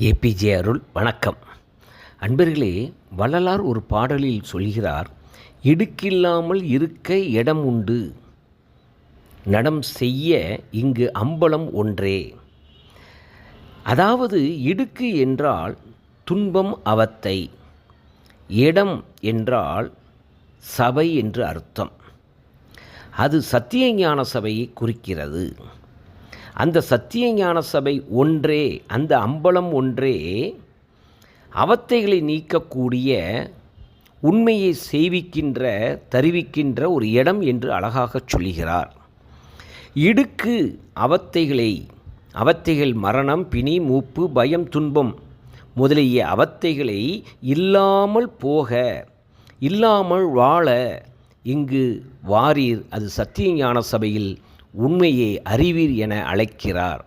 APJ அருள் வணக்கம். அன்பர்களே, வள்ளலார் ஒரு பாடலில் சொல்கிறார், இடுக்கில்லாமல் இருக்க இடம் உண்டு, நடம் செய்ய இங்கு அம்பலம் ஒன்றே. அதாவது இடுக்கு என்றால் துன்பம் அவத்தை, இடம் என்றால் சபை என்று அர்த்தம். அது சத்திய ஞான சபையை குறிக்கிறது. அந்த சத்திய ஞான சபை ஒன்றே, அந்த அம்பலம் ஒன்றே அவத்தைகளை நீக்கக்கூடிய, உண்மையை செய்விக்கின்ற தருவிக்கின்ற ஒரு இடம் என்று அழகாகச் சொல்கிறார். இடுக்கு அவத்தைகள் மரணம், பிணி, மூப்பு, பயம், துன்பம் முதலிய அவத்தைகளை இல்லாமல் போக, இல்லாமல் வாழ இங்கு வாரீர், அது சத்திய ஞான சபையில் உண்மையை அறிவீர் என அழைக்கிறார்.